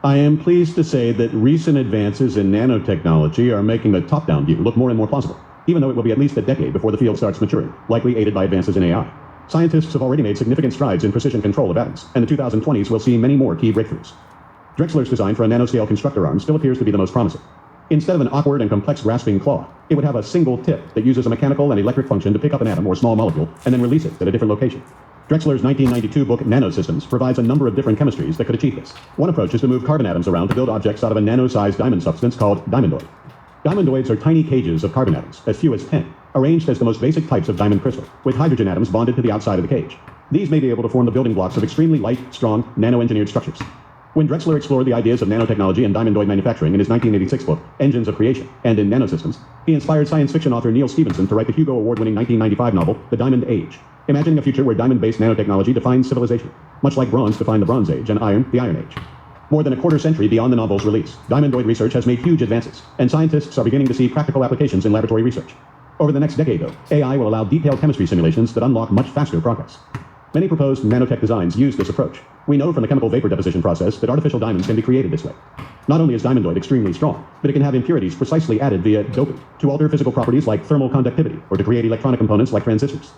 I am pleased to say that recent advances in nanotechnology are making the top-down view look more and more plausible, even though it will be at least a decade before the field starts maturing, likely aided by advances in AI. Scientists have already made significant strides in precision control of atoms, and the 2020s will see many more key breakthroughs. Drexler's design for a nanoscale constructor arm still appears to be the most promising. Instead of an awkward and complex grasping claw, it would have a single tip that uses a mechanical and electric function to pick up an atom or small molecule and then release it at a different location. Drexler's 1992 book Nanosystems provides a number of different chemistries that could achieve this. One approach is to move carbon atoms around to build objects out of a nano-sized diamond substance called diamondoid. Diamondoids are tiny cages of carbon atoms, as few as 10, arranged as the most basic types of diamond crystal, with hydrogen atoms bonded to the outside of the cage. These may be able to form the building blocks of extremely light, strong, nano-engineered structures. When Drexler explored the ideas of nanotechnology and diamondoid manufacturing in his 1986 book, Engines of Creation, and in Nanosystems, he inspired science fiction author Neil Stephenson to write the Hugo Award-winning 1995 novel, The Diamond Age, imagining a future where diamond-based nanotechnology defines civilization, much like bronze defined the Bronze Age and iron, the Iron Age. More than a quarter century beyond the novel's release, diamondoid research has made huge advances, and scientists are beginning to see practical applications in laboratory research. Over the next decade, though, AI will allow detailed chemistry simulations that unlock much faster progress. Many proposed nanotech designs use this approach. We know from the chemical vapor deposition process that artificial diamonds can be created this way. Not only is diamondoid extremely strong, but it can have impurities precisely added via doping to alter physical properties like thermal conductivity or to create electronic components like transistors.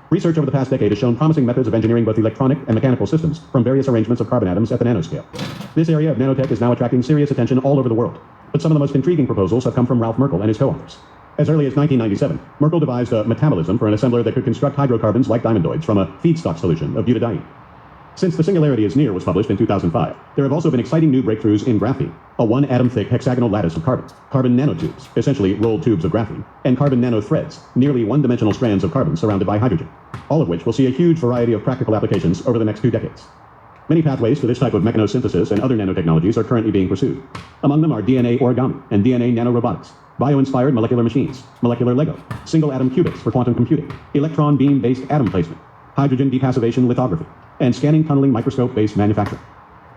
Research over the past decade has shown promising methods of engineering both electronic and mechanical systems from various arrangements of carbon atoms at the nanoscale. This area of nanotech is now attracting serious attention all over the world, but some of the most intriguing proposals have come from Ralph Merkle and his co-authors. As early as 1997, Merkle devised a metabolism for an assembler that could construct hydrocarbons like diamondoids from a feedstock solution of butadiene. Since The Singularity is Near was published in 2005, there have also been exciting new breakthroughs in graphene, a one-atom-thick hexagonal lattice of carbon nanotubes, essentially rolled tubes of graphene, and carbon nanothreads, nearly one-dimensional strands of carbon surrounded by hydrogen, all of which will see a huge variety of practical applications over the next 2 decades. Many pathways to this type of mechanosynthesis and other nanotechnologies are currently being pursued. Among them are DNA origami and DNA nanorobotics, bio-inspired molecular machines, molecular Lego, single-atom qubits for quantum computing, electron beam-based atom placement, hydrogen depassivation lithography, and scanning tunneling microscope-based manufacturing.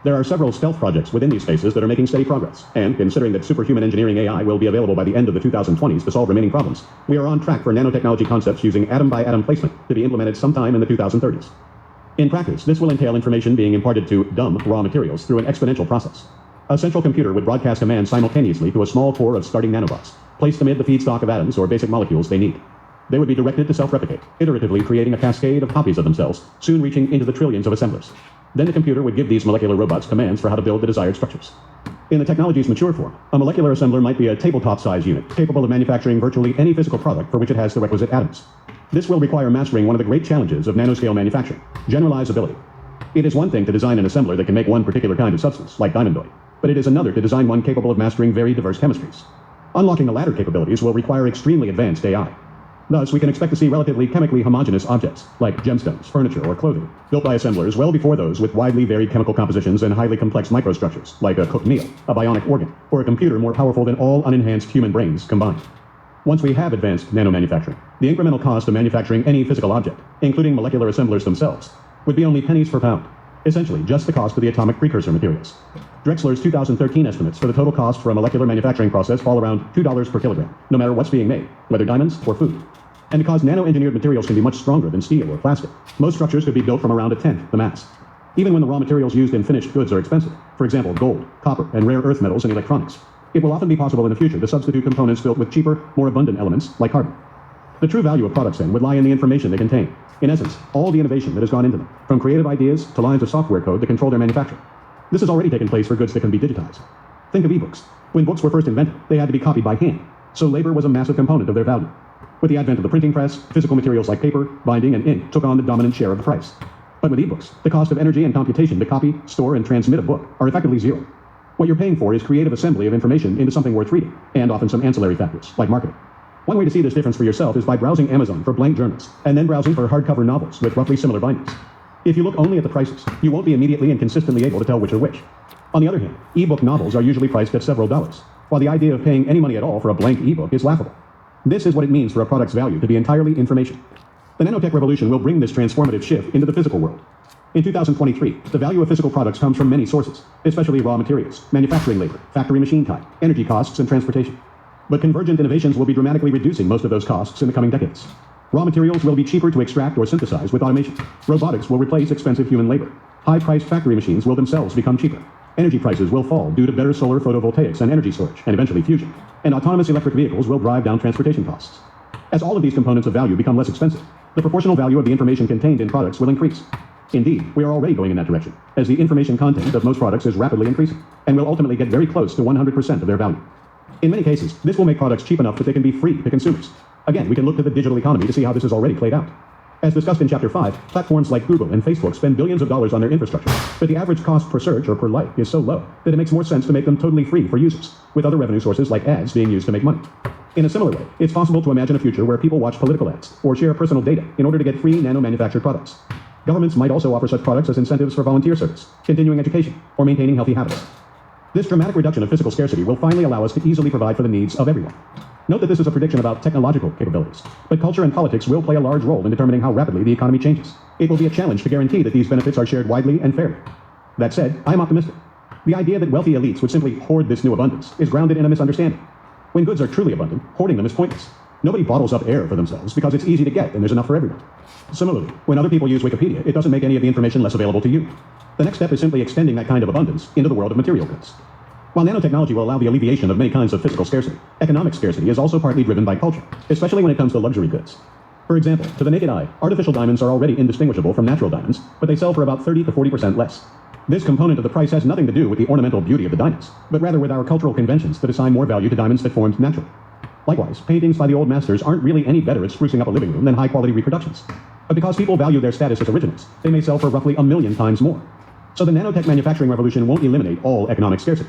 There are several stealth projects within these spaces that are making steady progress, and considering that superhuman engineering AI will be available by the end of the 2020s to solve remaining problems, we are on track for nanotechnology concepts using atom-by-atom placement to be implemented sometime in the 2030s. In practice, this will entail information being imparted to dumb raw materials through an exponential process. A central computer would broadcast commands simultaneously to a small core of starting nanobots, placed amid the feedstock of atoms or basic molecules they need. They would be directed to self-replicate, iteratively creating a cascade of copies of themselves, soon reaching into the trillions of assemblers. Then the computer would give these molecular robots commands for how to build the desired structures. In the technology's mature form, a molecular assembler might be a tabletop-sized unit, capable of manufacturing virtually any physical product for which it has the requisite atoms. This will require mastering one of the great challenges of nanoscale manufacturing, generalizability. It is one thing to design an assembler that can make one particular kind of substance, like diamondoid, but it is another to design one capable of mastering very diverse chemistries. Unlocking the latter capabilities will require extremely advanced AI. Thus, we can expect to see relatively chemically homogeneous objects, like gemstones, furniture, or clothing, built by assemblers well before those with widely varied chemical compositions and highly complex microstructures, like a cooked meal, a bionic organ, or a computer more powerful than all unenhanced human brains combined. Once we have advanced nanomanufacturing, the incremental cost of manufacturing any physical object, including molecular assemblers themselves, would be only pennies per pound, essentially just the cost of the atomic precursor materials. Drexler's 2013 estimates for the total cost for a molecular manufacturing process fall around $2 per kilogram, no matter what's being made, whether diamonds or food. And because nano-engineered materials can be much stronger than steel or plastic, most structures could be built from around a tenth the mass. Even when the raw materials used in finished goods are expensive, for example gold, copper, and rare earth metals in electronics, it will often be possible in the future to substitute components built with cheaper, more abundant elements like carbon. The true value of products then would lie in the information they contain. In essence, all the innovation that has gone into them, from creative ideas to lines of software code that control their manufacture. This has already taken place for goods that can be digitized. Think of ebooks. When books were first invented, they had to be copied by hand, so labor was a massive component of their value. With the advent of the printing press, physical materials like paper, binding, and ink took on the dominant share of the price. But with ebooks, the cost of energy and computation to copy, store, and transmit a book are effectively zero. What you're paying for is creative assembly of information into something worth reading, and often some ancillary factors, like marketing. One way to see this difference for yourself is by browsing Amazon for blank journals, and then browsing for hardcover novels with roughly similar bindings. If you look only at the prices, you won't be immediately and consistently able to tell which are which. On the other hand, ebook novels are usually priced at several dollars, while the idea of paying any money at all for a blank ebook is laughable. This is what it means for a product's value to be entirely information. The nanotech revolution will bring this transformative shift into the physical world. In 2023, the value of physical products comes from many sources, especially raw materials, manufacturing labor, factory machine time, energy costs, and transportation. But convergent innovations will be dramatically reducing most of those costs in the coming decades. Raw materials will be cheaper to extract or synthesize with automation. Robotics will replace expensive human labor. High-priced factory machines will themselves become cheaper. Energy prices will fall due to better solar photovoltaics and energy storage, and eventually fusion. And autonomous electric vehicles will drive down transportation costs. As all of these components of value become less expensive, the proportional value of the information contained in products will increase. Indeed, we are already going in that direction, as the information content of most products is rapidly increasing, and will ultimately get very close to 100% of their value. In many cases, this will make products cheap enough that they can be free to consumers. Again, we can look to the digital economy to see how this has already played out. As discussed in Chapter 5, platforms like Google and Facebook spend billions of dollars on their infrastructure, but the average cost per search or per like is so low that it makes more sense to make them totally free for users, with other revenue sources like ads being used to make money. In a similar way, it's possible to imagine a future where people watch political ads or share personal data in order to get free nano-manufactured products. Governments might also offer such products as incentives for volunteer service, continuing education, or maintaining healthy habits. This dramatic reduction of physical scarcity will finally allow us to easily provide for the needs of everyone. Note that this is a prediction about technological capabilities, but culture and politics will play a large role in determining how rapidly the economy changes. It will be a challenge to guarantee that these benefits are shared widely and fairly. That said, I am optimistic. The idea that wealthy elites would simply hoard this new abundance is grounded in a misunderstanding. When goods are truly abundant, hoarding them is pointless. Nobody bottles up air for themselves because it's easy to get and there's enough for everyone. Similarly, when other people use Wikipedia, it doesn't make any of the information less available to you. The next step is simply extending that kind of abundance into the world of material goods. While nanotechnology will allow the alleviation of many kinds of physical scarcity, economic scarcity is also partly driven by culture, especially when it comes to luxury goods. For example, to the naked eye, artificial diamonds are already indistinguishable from natural diamonds, but they sell for about 30 to 40% less. This component of the price has nothing to do with the ornamental beauty of the diamonds, but rather with our cultural conventions that assign more value to diamonds that formed naturally. Likewise, paintings by the old masters aren't really any better at sprucing up a living room than high-quality reproductions. But because people value their status as originals, they may sell for roughly 1,000,000 times more. So the nanotech manufacturing revolution won't eliminate all economic scarcity.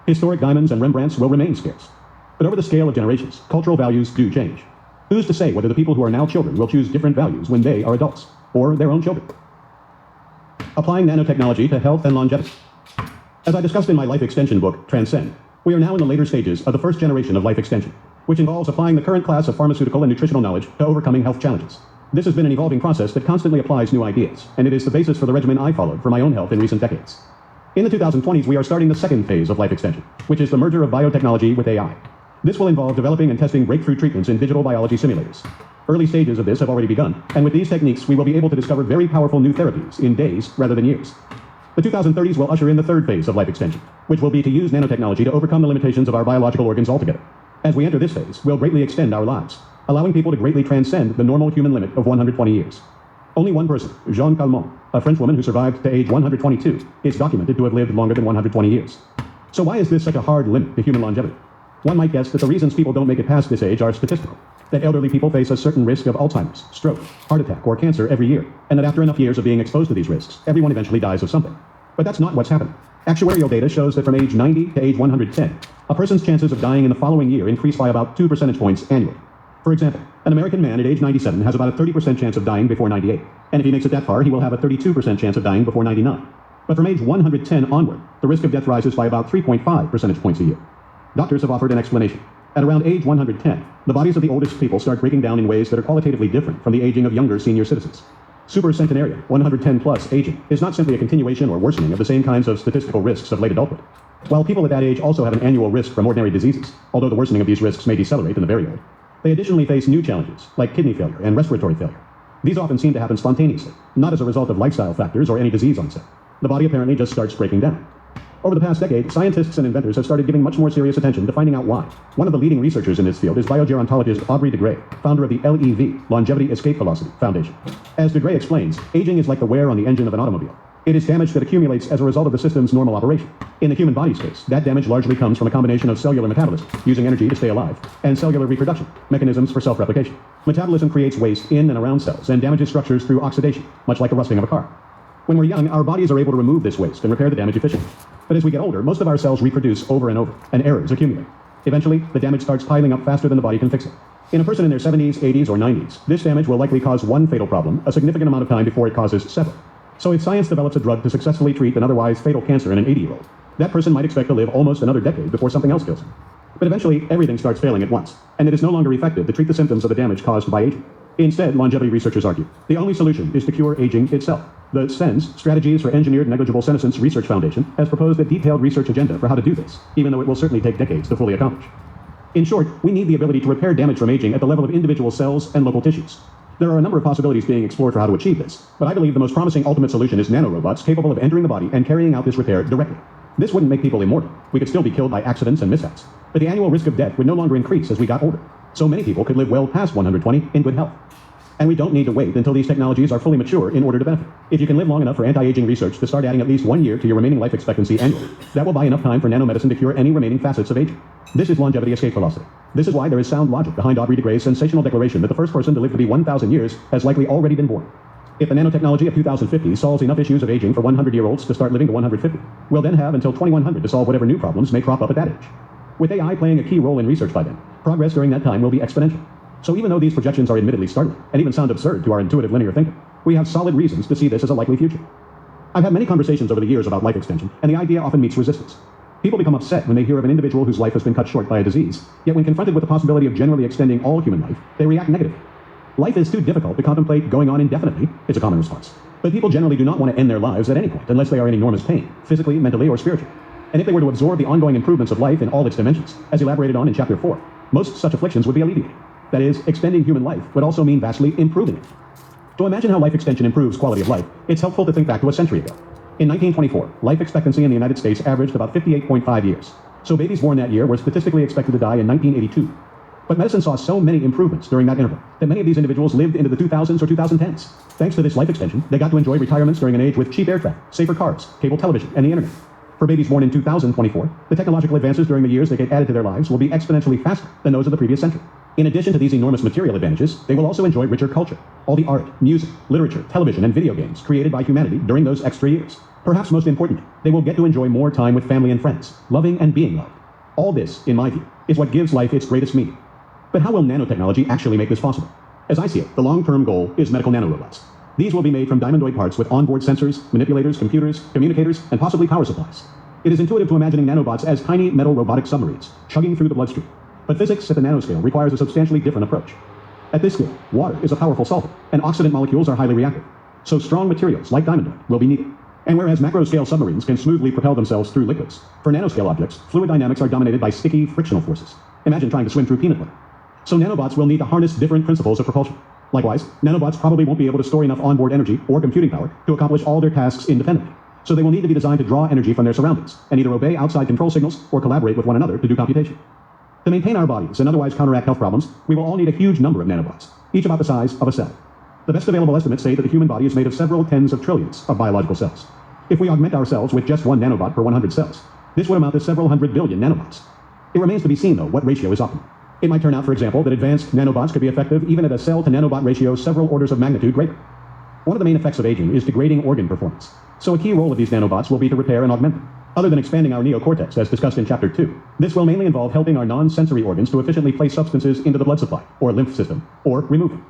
Historic diamonds and Rembrandts will remain scarce. But over the scale of generations, cultural values do change. Who's to say whether the people who are now children will choose different values when they are adults, or their own children? Applying nanotechnology to health and longevity. As I discussed in my life extension book, Transcend, we are now in the later stages of the first generation of life extension, which involves applying the current class of pharmaceutical and nutritional knowledge to overcoming health challenges. This has been an evolving process that constantly applies new ideas, and it is the basis for the regimen I followed for my own health in recent decades. In the 2020s, we are starting the second phase of life extension, which is the merger of biotechnology with AI. This will involve developing and testing breakthrough treatments in digital biology simulators. Early stages of this have already begun, and with these techniques, we will be able to discover very powerful new therapies in days rather than years. The 2030s will usher in the third phase of life extension, which will be to use nanotechnology to overcome the limitations of our biological organs altogether. As we enter this phase, we'll greatly extend our lives, allowing people to greatly transcend the normal human limit of 120 years. Only one person, Jeanne Calment, a French woman who survived to age 122, is documented to have lived longer than 120 years. So why is this such a hard limit to human longevity? One might guess that the reasons people don't make it past this age are statistical, that elderly people face a certain risk of Alzheimer's, stroke, heart attack, or cancer every year, and that after enough years of being exposed to these risks, everyone eventually dies of something. But that's not what's happening. Actuarial data shows that from age 90 to age 110, a person's chances of dying in the following year increase by about 2 percentage points annually. For example, an American man at age 97 has about a 30% chance of dying before 98, and if he makes it that far, he will have a 32% chance of dying before 99. But from age 110 onward, the risk of death rises by about 3.5 percentage points a year. Doctors have offered an explanation. At around age 110, the bodies of the oldest people start breaking down in ways that are qualitatively different from the aging of younger senior citizens. Supercentenarian, 110 plus aging, is not simply a continuation or worsening of the same kinds of statistical risks of late adulthood. While people at that age also have an annual risk from ordinary diseases, although the worsening of these risks may decelerate in the very old, they additionally face new challenges, like kidney failure and respiratory failure. These often seem to happen spontaneously, not as a result of lifestyle factors or any disease onset. The body apparently just starts breaking down. Over the past decade, scientists and inventors have started giving much more serious attention to finding out why. One of the leading researchers in this field is biogerontologist Aubrey de Grey, founder of the LEV, Longevity Escape Velocity Foundation. As de Grey explains, aging is like the wear on the engine of an automobile. It is damage that accumulates as a result of the system's normal operation. In the human body's case, that damage largely comes from a combination of cellular metabolism, using energy to stay alive, and cellular reproduction, mechanisms for self-replication. Metabolism creates waste in and around cells and damages structures through oxidation, much like the rusting of a car. When we're young, our bodies are able to remove this waste and repair the damage efficiently. But as we get older, most of our cells reproduce over and over, and errors accumulate. Eventually, the damage starts piling up faster than the body can fix it. In a person in their 70s, 80s, or 90s, this damage will likely cause one fatal problem a significant amount of time before it causes several. So if science develops a drug to successfully treat an otherwise fatal cancer in an 80-year-old, that person might expect to live almost another decade before something else kills him. But eventually, everything starts failing at once, and it is no longer effective to treat the symptoms of the damage caused by aging. Instead, longevity researchers argue, the only solution is to cure aging itself. The SENS, Strategies for Engineered Negligible Senescence Research Foundation, has proposed a detailed research agenda for how to do this, even though it will certainly take decades to fully accomplish. In short, we need the ability to repair damage from aging at the level of individual cells and local tissues. There are a number of possibilities being explored for how to achieve this, but I believe the most promising ultimate solution is nanorobots capable of entering the body and carrying out this repair directly. This wouldn't make people immortal. We could still be killed by accidents and mishaps. But the annual risk of death would no longer increase as we got older. So many people could live well past 120 in good health. And we don't need to wait until these technologies are fully mature in order to benefit. If you can live long enough for anti-aging research to start adding at least 1 year to your remaining life expectancy annually, that will buy enough time for nanomedicine to cure any remaining facets of aging. This is longevity escape velocity. This is why there is sound logic behind Aubrey de Grey's sensational declaration that the first person to live to be 1,000 years has likely already been born. If the nanotechnology of 2050 solves enough issues of aging for 100-year-olds to start living to 150, we'll then have until 2100 to solve whatever new problems may crop up at that age. With AI playing a key role in research by then, progress during that time will be exponential. So even though these projections are admittedly startling, and even sound absurd to our intuitive linear thinking, we have solid reasons to see this as a likely future. I've had many conversations over the years about life extension, and the idea often meets resistance. People become upset when they hear of an individual whose life has been cut short by a disease, yet when confronted with the possibility of generally extending all human life, they react negatively. Life is too difficult to contemplate going on indefinitely, is a common response. But people generally do not want to end their lives at any point, unless they are in enormous pain, physically, mentally, or spiritually. And if they were to absorb the ongoing improvements of life in all its dimensions, as elaborated on in Chapter 4, most such afflictions would be alleviated. That is, extending human life would also mean vastly improving it. To imagine how life extension improves quality of life, it's helpful to think back to a century ago. In 1924, life expectancy in the United States averaged about 58.5 years. So babies born that year were statistically expected to die in 1982. But medicine saw so many improvements during that interval that many of these individuals lived into the 2000s or 2010s. Thanks to this life extension, they got to enjoy retirements during an age with cheap air travel, safer cars, cable television, and the internet. For babies born in 2024, the technological advances during the years they get added to their lives will be exponentially faster than those of the previous century. In addition to these enormous material advantages, they will also enjoy richer culture, all the art, music, literature, television, and video games created by humanity during those extra years. Perhaps most importantly, they will get to enjoy more time with family and friends, loving and being loved. All this, in my view, is what gives life its greatest meaning. But how will nanotechnology actually make this possible? As I see it, the long-term goal is medical nanorobots. These will be made from diamondoid parts with onboard sensors, manipulators, computers, communicators, and possibly power supplies. It is intuitive to imagining nanobots as tiny metal robotic submarines, chugging through the bloodstream. But physics at the nanoscale requires a substantially different approach. At this scale, water is a powerful solvent, and oxidant molecules are highly reactive. So strong materials, like diamondoid, will be needed. And whereas macro-scale submarines can smoothly propel themselves through liquids, for nanoscale objects, fluid dynamics are dominated by sticky, frictional forces. Imagine trying to swim through peanut butter. So nanobots will need to harness different principles of propulsion. Likewise, nanobots probably won't be able to store enough onboard energy or computing power to accomplish all their tasks independently. So they will need to be designed to draw energy from their surroundings, and either obey outside control signals or collaborate with one another to do computation. To maintain our bodies and otherwise counteract health problems, we will all need a huge number of nanobots, each about the size of a cell. The best available estimates say that the human body is made of several tens of trillions of biological cells. If we augment our cells with just one nanobot per 100 cells, this would amount to several hundred billion nanobots. It remains to be seen, though, what ratio is optimal. It might turn out, for example, that advanced nanobots could be effective even at a cell-to-nanobot ratio several orders of magnitude greater. One of the main effects of aging is degrading organ performance. So a key role of these nanobots will be to repair and augment them. Other than expanding our neocortex, as discussed in Chapter 2, this will mainly involve helping our non-sensory organs to efficiently place substances into the blood supply, or lymph system, or remove them.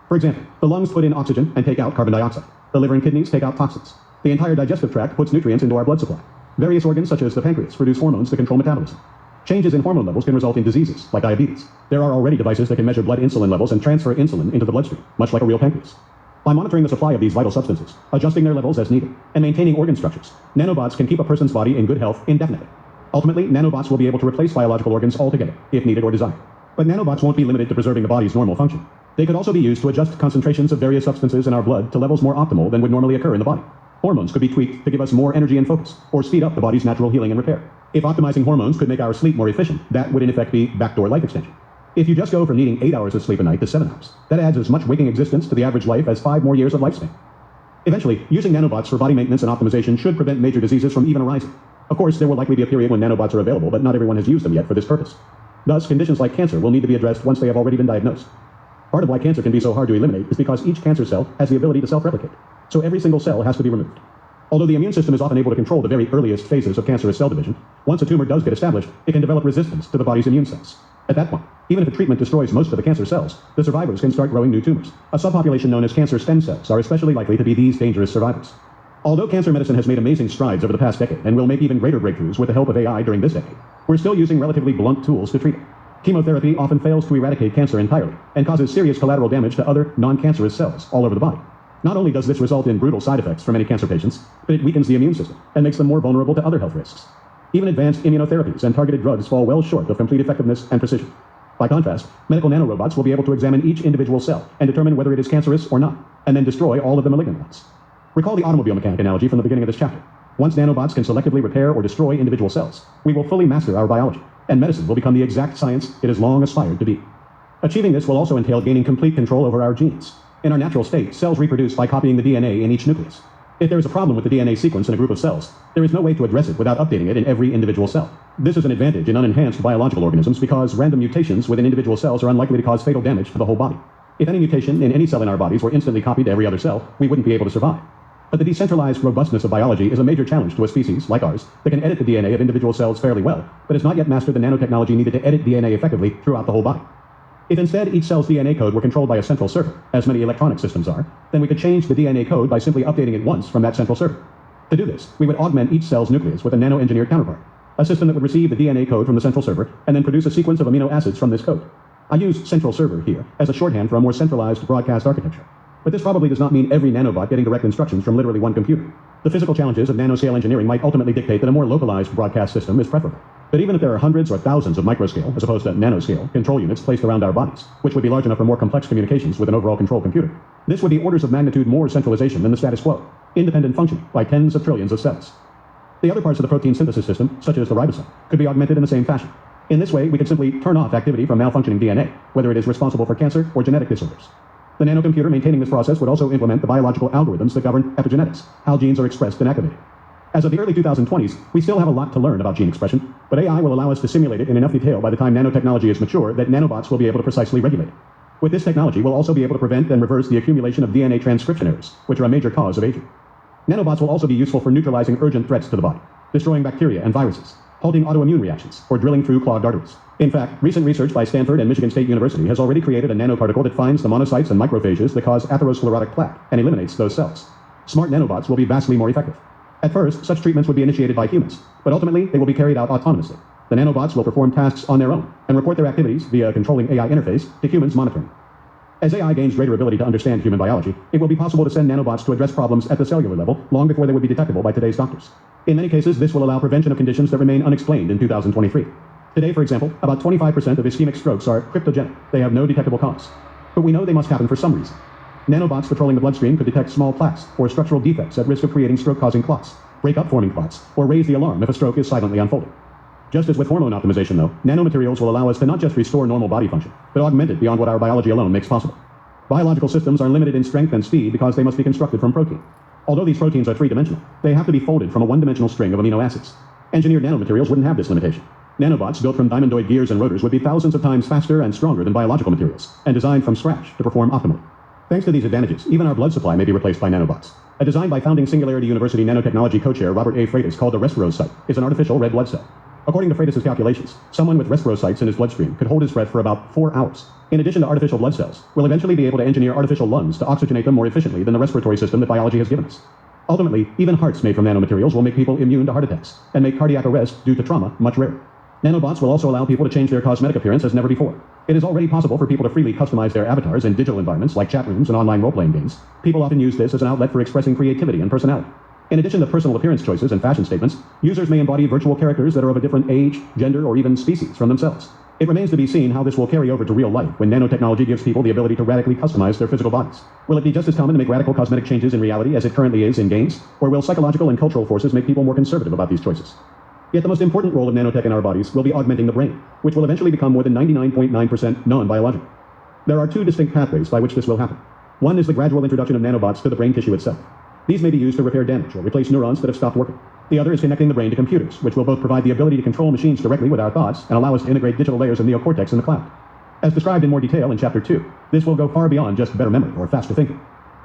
For example, the lungs put in oxygen and take out carbon dioxide. The liver and kidneys take out toxins. The entire digestive tract puts nutrients into our blood supply. Various organs, such as the pancreas, produce hormones that control metabolism. Changes in hormone levels can result in diseases, like diabetes. There are already devices that can measure blood insulin levels and transfer insulin into the bloodstream, much like a real pancreas. By monitoring the supply of these vital substances, adjusting their levels as needed, and maintaining organ structures, nanobots can keep a person's body in good health indefinitely. Ultimately, nanobots will be able to replace biological organs altogether, if needed or desired. But nanobots won't be limited to preserving the body's normal function. They could also be used to adjust concentrations of various substances in our blood to levels more optimal than would normally occur in the body. Hormones could be tweaked to give us more energy and focus, or speed up the body's natural healing and repair. If optimizing hormones could make our sleep more efficient, that would in effect be backdoor life extension. If you just go from needing 8 hours of sleep a night to 7 hours, that adds as much waking existence to the average life as 5 more years of lifespan. Eventually, using nanobots for body maintenance and optimization should prevent major diseases from even arising. Of course, there will likely be a period when nanobots are available, but not everyone has used them yet for this purpose. Thus, conditions like cancer will need to be addressed once they have already been diagnosed. Part of why cancer can be so hard to eliminate is because each cancer cell has the ability to self-replicate, so every single cell has to be removed. Although the immune system is often able to control the very earliest phases of cancerous cell division, once a tumor does get established, it can develop resistance to the body's immune cells. At that point, even if a treatment destroys most of the cancer cells, the survivors can start growing new tumors. A subpopulation known as cancer stem cells are especially likely to be these dangerous survivors. Although cancer medicine has made amazing strides over the past decade and will make even greater breakthroughs with the help of AI during this decade, we're still using relatively blunt tools to treat it. Chemotherapy often fails to eradicate cancer entirely and causes serious collateral damage to other non-cancerous cells all over the body. Not only does this result in brutal side effects for many cancer patients, but it weakens the immune system and makes them more vulnerable to other health risks. Even advanced immunotherapies and targeted drugs fall well short of complete effectiveness and precision. By contrast, medical nanorobots will be able to examine each individual cell and determine whether it is cancerous or not, and then destroy all of the malignant ones. Recall the automobile mechanic analogy from the beginning of this chapter. Once nanobots can selectively repair or destroy individual cells, we will fully master our biology, and medicine will become the exact science it has long aspired to be. Achieving this will also entail gaining complete control over our genes. In our natural state, cells reproduce by copying the DNA in each nucleus. If there is a problem with the DNA sequence in a group of cells, there is no way to address it without updating it in every individual cell. This is an advantage in unenhanced biological organisms because random mutations within individual cells are unlikely to cause fatal damage to the whole body. If any mutation in any cell in our bodies were instantly copied to every other cell, we wouldn't be able to survive. But the decentralized robustness of biology is a major challenge to a species like ours that can edit the DNA of individual cells fairly well, but has not yet mastered the nanotechnology needed to edit DNA effectively throughout the whole body. If instead each cell's DNA code were controlled by a central server, as many electronic systems are, then we could change the DNA code by simply updating it once from that central server. To do this, we would augment each cell's nucleus with a nano-engineered counterpart, a system that would receive the DNA code from the central server and then produce a sequence of amino acids from this code. I use central server here as a shorthand for a more centralized broadcast architecture. But this probably does not mean every nanobot getting direct instructions from literally one computer. The physical challenges of nanoscale engineering might ultimately dictate that a more localized broadcast system is preferable. But even if there are hundreds or thousands of microscale, as opposed to nanoscale, control units placed around our bodies, which would be large enough for more complex communications with an overall control computer, this would be orders of magnitude more centralization than the status quo, independent functioning by tens of trillions of cells. The other parts of the protein synthesis system, such as the ribosome, could be augmented in the same fashion. In this way, we could simply turn off activity from malfunctioning DNA, whether it is responsible for cancer or genetic disorders. The nanocomputer maintaining this process would also implement the biological algorithms that govern epigenetics, how genes are expressed and activated. As of the early 2020s, we still have a lot to learn about gene expression, but AI will allow us to simulate it in enough detail by the time nanotechnology is mature that nanobots will be able to precisely regulate it. With this technology, we'll also be able to prevent and reverse the accumulation of DNA transcription errors, which are a major cause of aging. Nanobots will also be useful for neutralizing urgent threats to the body, destroying bacteria and viruses, halting autoimmune reactions, or drilling through clogged arteries. In fact, recent research by Stanford and Michigan State University has already created a nanoparticle that finds the monocytes and macrophages that cause atherosclerotic plaque and eliminates those cells. Smart nanobots will be vastly more effective. At first, such treatments would be initiated by humans, but ultimately they will be carried out autonomously. The nanobots will perform tasks on their own and report their activities via a controlling AI interface to humans monitoring. As AI gains greater ability to understand human biology, it will be possible to send nanobots to address problems at the cellular level long before they would be detectable by today's doctors. In many cases, this will allow prevention of conditions that remain unexplained in 2023. Today, for example, about 25% of ischemic strokes are cryptogenic. They have no detectable cause. But we know they must happen for some reason. Nanobots patrolling the bloodstream could detect small plaques or structural defects at risk of creating stroke-causing clots, break up forming clots, or raise the alarm if a stroke is silently unfolding. Just as with hormone optimization, though, nanomaterials will allow us to not just restore normal body function, but augment it beyond what our biology alone makes possible. Biological systems are limited in strength and speed because they must be constructed from protein. Although these proteins are three-dimensional, they have to be folded from a one-dimensional string of amino acids. Engineered nanomaterials wouldn't have this limitation. Nanobots built from diamondoid gears and rotors would be thousands of times faster and stronger than biological materials, and designed from scratch to perform optimally. Thanks to these advantages, even our blood supply may be replaced by nanobots. A design by founding Singularity University nanotechnology co-chair Robert A. Freitas called the Respirocyte is an artificial red blood cell. According to Freitas' calculations, someone with respirocytes in his bloodstream could hold his breath for about 4 hours. In addition to artificial blood cells, we'll eventually be able to engineer artificial lungs to oxygenate them more efficiently than the respiratory system that biology has given us. Ultimately, even hearts made from nanomaterials will make people immune to heart attacks, and make cardiac arrest due to trauma much rarer. Nanobots will also allow people to change their cosmetic appearance as never before. It is already possible for people to freely customize their avatars in digital environments like chat rooms and online role-playing games. People often use this as an outlet for expressing creativity and personality. In addition to personal appearance choices and fashion statements, users may embody virtual characters that are of a different age, gender, or even species from themselves. It remains to be seen how this will carry over to real life when nanotechnology gives people the ability to radically customize their physical bodies. Will it be just as common to make radical cosmetic changes in reality as it currently is in games? Or will psychological and cultural forces make people more conservative about these choices? Yet the most important role of nanotech in our bodies will be augmenting the brain, which will eventually become more than 99.9% non-biological. There are two distinct pathways by which this will happen. One is the gradual introduction of nanobots to the brain tissue itself. These may be used to repair damage or replace neurons that have stopped working. The other is connecting the brain to computers, which will both provide the ability to control machines directly with our thoughts and allow us to integrate digital layers of neocortex in the cloud. As described in more detail in Chapter 2, this will go far beyond just better memory or faster thinking.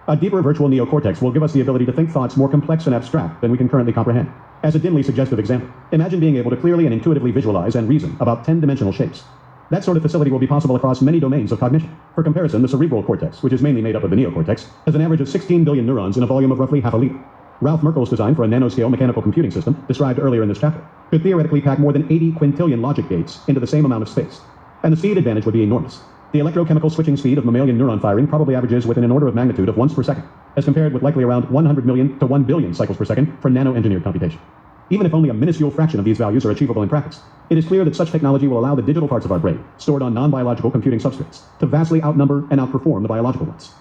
A deeper virtual neocortex will give us the ability to think thoughts more complex and abstract than we can currently comprehend. As a dimly suggestive example, imagine being able to clearly and intuitively visualize and reason about 10-dimensional shapes. That sort of facility will be possible across many domains of cognition. For comparison, the cerebral cortex, which is mainly made up of the neocortex, has an average of 16 billion neurons in a volume of roughly half a liter. Ralph Merkel's design for a nanoscale mechanical computing system, described earlier in this chapter, could theoretically pack more than 80 quintillion logic gates into the same amount of space. And the speed advantage would be enormous. The electrochemical switching speed of mammalian neuron firing probably averages within an order of magnitude of once per second, as compared with likely around 100 million to 1 billion cycles per second for nano-engineered computation. Even if only a minuscule fraction of these values are achievable in practice, it is clear that such technology will allow the digital parts of our brain, stored on non-biological computing substrates, to vastly outnumber and outperform the biological ones.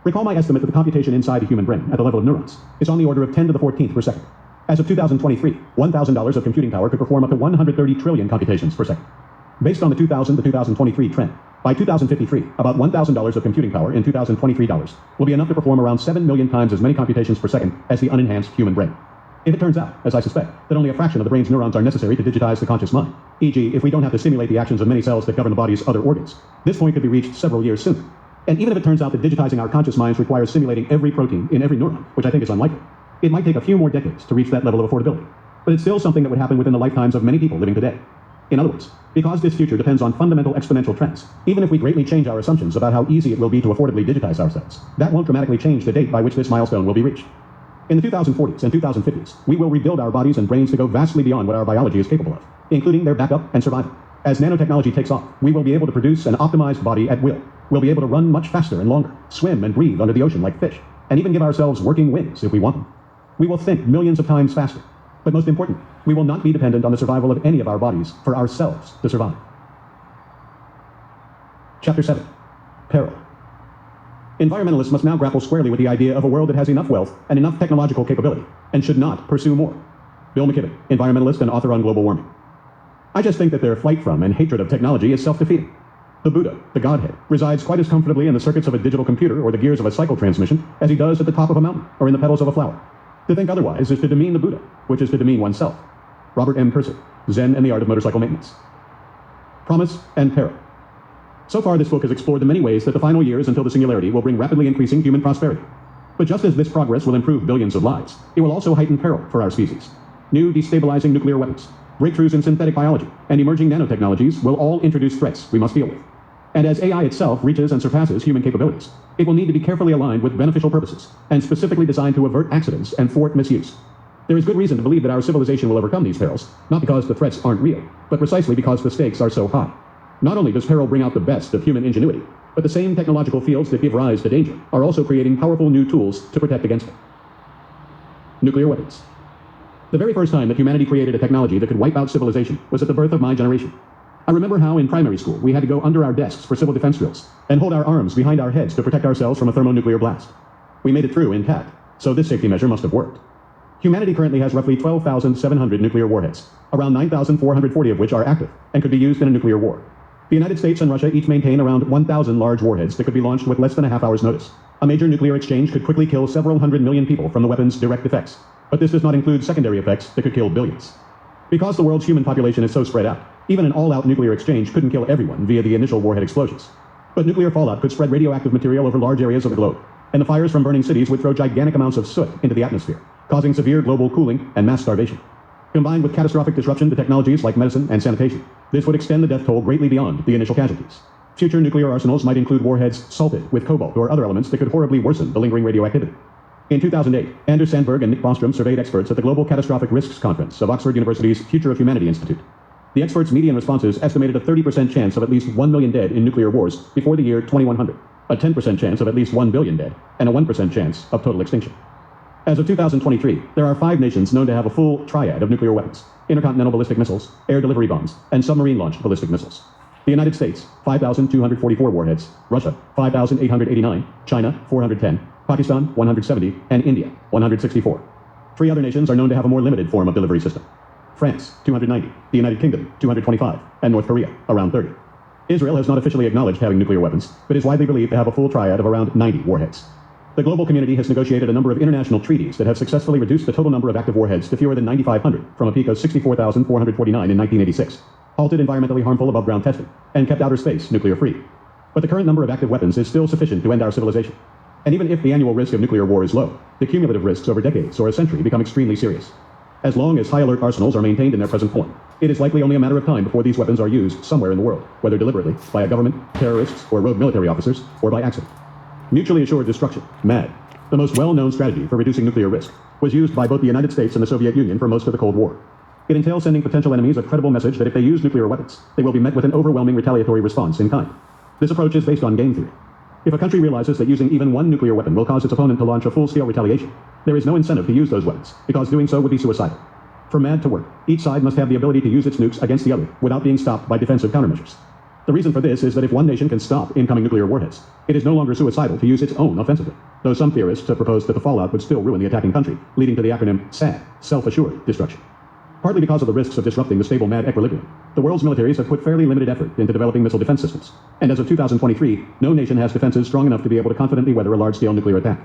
Recall my estimate that the computation inside the human brain, at the level of neurons, is on the order of 10 to the 14th per second. As of 2023, $1,000 of computing power could perform up to 130 trillion computations per second. Based on the 2000 to 2023 trend, by 2053, about $1,000 of computing power in 2023 dollars will be enough to perform around 7 million times as many computations per second as the unenhanced human brain. If it turns out, as I suspect, that only a fraction of the brain's neurons are necessary to digitize the conscious mind, e.g. if we don't have to simulate the actions of many cells that govern the body's other organs, this point could be reached several years sooner. And even if it turns out that digitizing our conscious minds requires simulating every protein in every neuron, which I think is unlikely, it might take a few more decades to reach that level of affordability. But it's still something that would happen within the lifetimes of many people living today. In other words, because this future depends on fundamental exponential trends, even if we greatly change our assumptions about how easy it will be to affordably digitize ourselves, that won't dramatically change the date by which this milestone will be reached. In the 2040s and 2050s, we will rebuild our bodies and brains to go vastly beyond what our biology is capable of, including their backup and survival. As nanotechnology takes off, we will be able to produce an optimized body at will. We'll be able to run much faster and longer, swim and breathe under the ocean like fish, and even give ourselves working wings if we want them. We will think millions of times faster. But most importantly, we will not be dependent on the survival of any of our bodies for ourselves to survive. Chapter 7. Peril. Environmentalists must now grapple squarely with the idea of a world that has enough wealth and enough technological capability, and should not pursue more. Bill McKibben, environmentalist and author on global warming. I just think that their flight from and hatred of technology is self-defeating. The Buddha, the Godhead, resides quite as comfortably in the circuits of a digital computer or the gears of a cycle transmission as he does at the top of a mountain or in the petals of a flower. To think otherwise is to demean the Buddha, which is to demean oneself. Robert M. Percy, Zen and the Art of Motorcycle Maintenance. Promise and Peril. So far, this book has explored the many ways that the final years until the singularity will bring rapidly increasing human prosperity. But just as this progress will improve billions of lives, it will also heighten peril for our species. New destabilizing nuclear weapons, breakthroughs in synthetic biology, and emerging nanotechnologies will all introduce threats we must deal with. And as AI itself reaches and surpasses human capabilities, it will need to be carefully aligned with beneficial purposes, and specifically designed to avert accidents and thwart misuse. There is good reason to believe that our civilization will overcome these perils, not because the threats aren't real, but precisely because the stakes are so high. Not only does peril bring out the best of human ingenuity, but the same technological fields that give rise to danger are also creating powerful new tools to protect against it. Nuclear weapons. The very first time that humanity created a technology that could wipe out civilization was at the birth of my generation. I remember how in primary school we had to go under our desks for civil defense drills and hold our arms behind our heads to protect ourselves from a thermonuclear blast. We made it through intact, so this safety measure must have worked. Humanity currently has roughly 12,700 nuclear warheads, around 9,440 of which are active and could be used in a nuclear war. The United States and Russia each maintain around 1,000 large warheads that could be launched with less than a half hour's notice. A major nuclear exchange could quickly kill several hundred million people from the weapon's direct effects, but this does not include secondary effects that could kill billions. Because the world's human population is so spread out, even an all-out nuclear exchange couldn't kill everyone via the initial warhead explosions. But nuclear fallout could spread radioactive material over large areas of the globe, and the fires from burning cities would throw gigantic amounts of soot into the atmosphere, causing severe global cooling and mass starvation. Combined with catastrophic disruption to technologies like medicine and sanitation, this would extend the death toll greatly beyond the initial casualties. Future nuclear arsenals might include warheads salted with cobalt or other elements that could horribly worsen the lingering radioactivity. In 2008, Anders Sandberg and Nick Bostrom surveyed experts at the Global Catastrophic Risks Conference of Oxford University's Future of Humanity Institute. The experts' median responses estimated a 30% chance of at least 1 million dead in nuclear wars before the year 2100, a 10% chance of at least 1 billion dead, and a 1% chance of total extinction. As of 2023, there are 5 nations known to have a full triad of nuclear weapons: intercontinental ballistic missiles, air delivery bombs, and submarine-launched ballistic missiles. The United States, 5,244 warheads; Russia, 5,889; China, 410; Pakistan, 170; and India, 164. 3 other nations are known to have a more limited form of delivery system: France, 290; the United Kingdom, 225; and North Korea, around 30. Israel has not officially acknowledged having nuclear weapons, but is widely believed to have a full triad of around 90 warheads. The global community has negotiated a number of international treaties that have successfully reduced the total number of active warheads to fewer than 9,500 from a peak of 64,449 in 1986, halted environmentally harmful above-ground testing, and kept outer space nuclear-free. But the current number of active weapons is still sufficient to end our civilization. And even if the annual risk of nuclear war is low, the cumulative risks over decades or a century become extremely serious. As long as high-alert arsenals are maintained in their present form, it is likely only a matter of time before these weapons are used somewhere in the world, whether deliberately, by a government, terrorists, or rogue military officers, or by accident. Mutually assured destruction, MAD, the most well-known strategy for reducing nuclear risk, was used by both the United States and the Soviet Union for most of the Cold War. It entails sending potential enemies a credible message that if they use nuclear weapons, they will be met with an overwhelming retaliatory response in kind. This approach is based on game theory. If a country realizes that using even one nuclear weapon will cause its opponent to launch a full-scale retaliation, there is no incentive to use those weapons, because doing so would be suicidal. For MAD to work, each side must have the ability to use its nukes against the other without being stopped by defensive countermeasures. The reason for this is that if one nation can stop incoming nuclear warheads, it is no longer suicidal to use its own offensively, though some theorists have proposed that the fallout would still ruin the attacking country, leading to the acronym SAD, self-assured destruction. Partly because of the risks of disrupting the stable MAD equilibrium, the world's militaries have put fairly limited effort into developing missile defense systems, and as of 2023, no nation has defenses strong enough to be able to confidently weather a large-scale nuclear attack.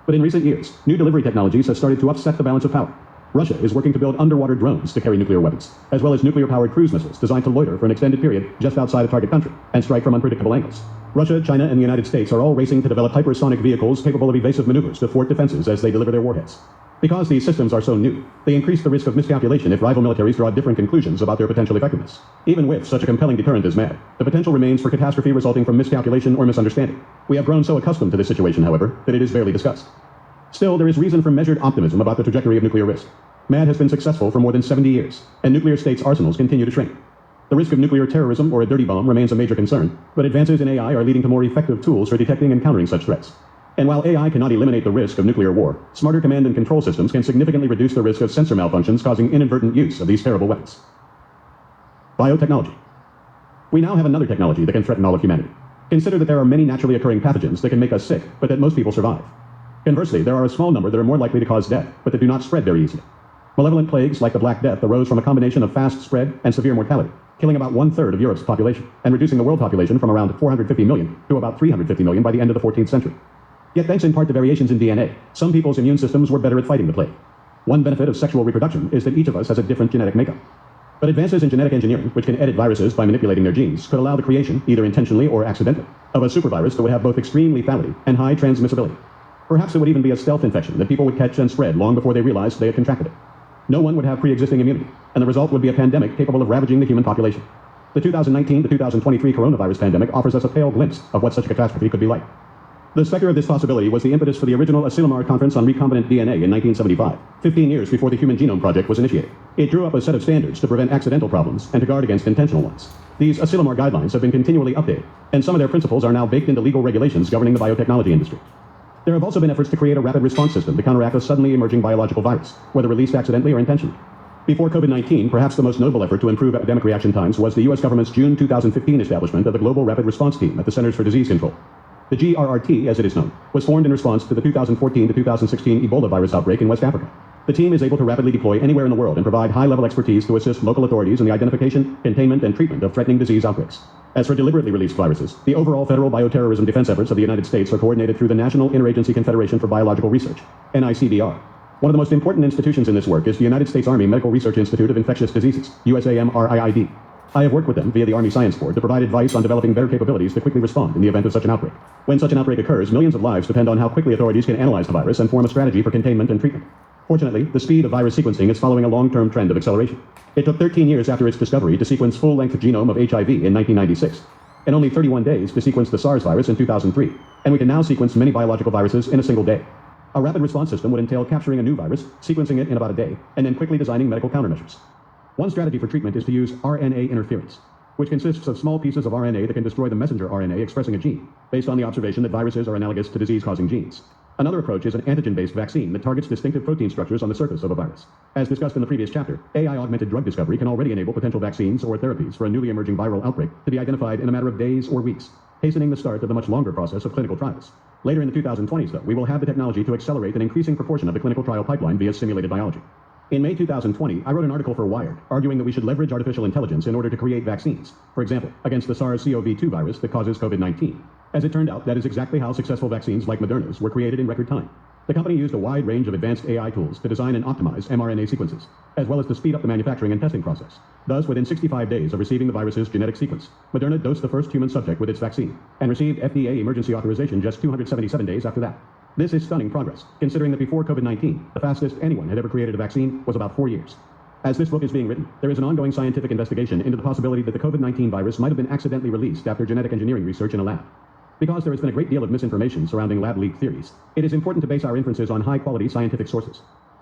But in recent years, new delivery technologies have started to upset the balance of power. Russia is working to build underwater drones to carry nuclear weapons, as well as nuclear-powered cruise missiles designed to loiter for an extended period just outside a target country and strike from unpredictable angles. Russia, China, and the United States are all racing to develop hypersonic vehicles capable of evasive maneuvers to thwart defenses as they deliver their warheads. Because these systems are so new, they increase the risk of miscalculation if rival militaries draw different conclusions about their potential effectiveness. Even with such a compelling deterrent as MAD, the potential remains for catastrophe resulting from miscalculation or misunderstanding. We have grown so accustomed to this situation, however, that it is barely discussed. Still, there is reason for measured optimism about the trajectory of nuclear risk. MAD has been successful for more than 70 years, and nuclear states' arsenals continue to shrink. The risk of nuclear terrorism or a dirty bomb remains a major concern, but advances in AI are leading to more effective tools for detecting and countering such threats. And while AI cannot eliminate the risk of nuclear war, smarter command and control systems can significantly reduce the risk of sensor malfunctions causing inadvertent use of these terrible weapons. Biotechnology. We now have another technology that can threaten all of humanity. Consider that there are many naturally occurring pathogens that can make us sick, but that most people survive. Conversely, there are a small number that are more likely to cause death, but that do not spread very easily. Malevolent plagues like the Black Death arose from a combination of fast spread and severe mortality, killing about 1/3 of Europe's population, and reducing the world population from around 450 million to about 350 million by the end of the 14th century. Yet thanks in part to variations in DNA, some people's immune systems were better at fighting the plague. One benefit of sexual reproduction is that each of us has a different genetic makeup. But advances in genetic engineering, which can edit viruses by manipulating their genes, could allow the creation, either intentionally or accidentally, of a supervirus that would have both extreme lethality and high transmissibility. Perhaps it would even be a stealth infection that people would catch and spread long before they realized they had contracted it. No one would have pre-existing immunity, and the result would be a pandemic capable of ravaging the human population. The 2019 to 2023 coronavirus pandemic offers us a pale glimpse of what such a catastrophe could be like. The specter of this possibility was the impetus for the original Asilomar Conference on Recombinant DNA in 1975, 15 years before the Human Genome Project was initiated. It drew up a set of standards to prevent accidental problems and to guard against intentional ones. These Asilomar guidelines have been continually updated, and some of their principles are now baked into legal regulations governing the biotechnology industry. There have also been efforts to create a rapid response system to counteract a suddenly emerging biological virus, whether released accidentally or intentionally. Before COVID-19, perhaps the most notable effort to improve epidemic reaction times was the U.S. government's June 2015 establishment of the Global Rapid Response Team at the Centers for Disease Control. The GRRT, as it is known, was formed in response to the 2014 to 2016 Ebola virus outbreak in West Africa. The team is able to rapidly deploy anywhere in the world and provide high-level expertise to assist local authorities in the identification, containment, and treatment of threatening disease outbreaks. As for deliberately released viruses, the overall federal bioterrorism defense efforts of the United States are coordinated through the National Interagency Confederation for Biological Research, NICBR. One of the most important institutions in this work is the United States Army Medical Research Institute of Infectious Diseases, USAMRIID. I have worked with them via the Army Science Board to provide advice on developing better capabilities to quickly respond in the event of such an outbreak. When such an outbreak occurs, millions of lives depend on how quickly authorities can analyze the virus and form a strategy for containment and treatment. Fortunately, the speed of virus sequencing is following a long-term trend of acceleration. It took 13 years after its discovery to sequence full-length genome of HIV in 1996, and only 31 days to sequence the SARS virus in 2003, and we can now sequence many biological viruses in a single day. A rapid response system would entail capturing a new virus, sequencing it in about a day, and then quickly designing medical countermeasures. One strategy for treatment is to use RNA interference, which consists of small pieces of RNA that can destroy the messenger RNA expressing a gene, based on the observation that viruses are analogous to disease-causing genes. Another approach is an antigen-based vaccine that targets distinctive protein structures on the surface of a virus. As discussed in the previous chapter, AI-augmented drug discovery can already enable potential vaccines or therapies for a newly emerging viral outbreak to be identified in a matter of days or weeks, hastening the start of the much longer process of clinical trials. Later in the 2020s, though, we will have the technology to accelerate an increasing proportion of the clinical trial pipeline via simulated biology. In May 2020, I wrote an article for Wired arguing that we should leverage artificial intelligence in order to create vaccines, for example, against the SARS-CoV-2 virus that causes COVID-19. As it turned out, that is exactly how successful vaccines like Moderna's were created in record time. The company used a wide range of advanced AI tools to design and optimize mRNA sequences, as well as to speed up the manufacturing and testing process. Thus, within 65 days of receiving the virus's genetic sequence, Moderna dosed the first human subject with its vaccine, and received FDA emergency authorization just 277 days after that. This is stunning progress, considering that before COVID-19, the fastest anyone had ever created a vaccine was about 4 years. As this book is being written, there is an ongoing scientific investigation into the possibility that the COVID-19 virus might have been accidentally released after genetic engineering research in a lab. Because there has been a great deal of misinformation surrounding lab leak theories, it is important to base our inferences on high-quality scientific sources.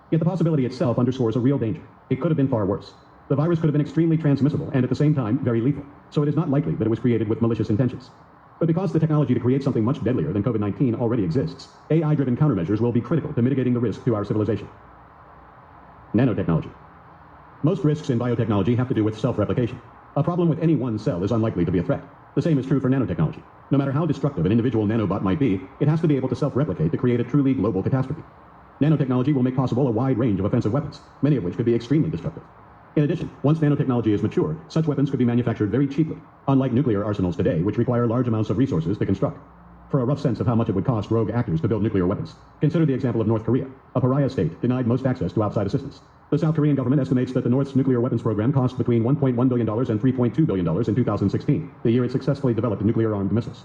Yet the possibility itself underscores a real danger. It could have been far worse. The virus could have been extremely transmissible and at the same time very lethal, so it is not likely that it was created with malicious intentions. But because the technology to create something much deadlier than COVID-19 already exists, AI-driven countermeasures will be critical to mitigating the risk to our civilization. Nanotechnology. Most risks in biotechnology have to do with self-replication. A problem with any one cell is unlikely to be a threat. The same is true for nanotechnology. No matter how destructive an individual nanobot might be, it has to be able to self-replicate to create a truly global catastrophe. Nanotechnology will make possible a wide range of offensive weapons, many of which could be extremely destructive. In addition, once nanotechnology is mature, such weapons could be manufactured very cheaply, unlike nuclear arsenals today, which require large amounts of resources to construct. For a rough sense of how much it would cost rogue actors to build nuclear weapons, consider the example of North Korea, a pariah state denied most access to outside assistance. The South Korean government estimates that the North's nuclear weapons program cost between $1.1 billion and $3.2 billion in 2016, the year it successfully developed nuclear-armed missiles.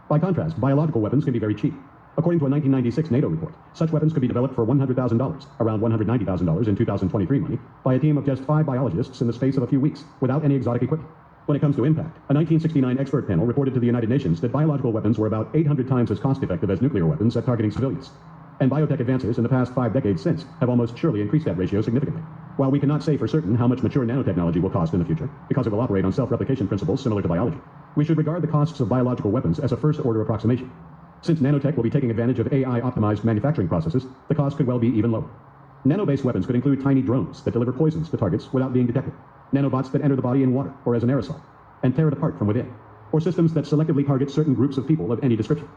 By contrast, biological weapons can be very cheap. According to a 1996 NATO report, such weapons could be developed for $100,000, around $190,000 in 2023 money, by a team of just 5 biologists in the space of a few weeks, without any exotic equipment. When it comes to impact, a 1969 expert panel reported to the United Nations that biological weapons were about 800 times as cost-effective as nuclear weapons at targeting civilians. And biotech advances in the past 5 decades since have almost surely increased that ratio significantly. While we cannot say for certain how much mature nanotechnology will cost in the future, because it will operate on self-replication principles similar to biology, we should regard the costs of biological weapons as a first-order approximation. Since nanotech will be taking advantage of AI-optimized manufacturing processes, the cost could well be even lower. Nano-based weapons could include tiny drones that deliver poisons to targets without being detected, nanobots that enter the body in water or as an aerosol, and tear it apart from within, or systems that selectively target certain groups of people of any description.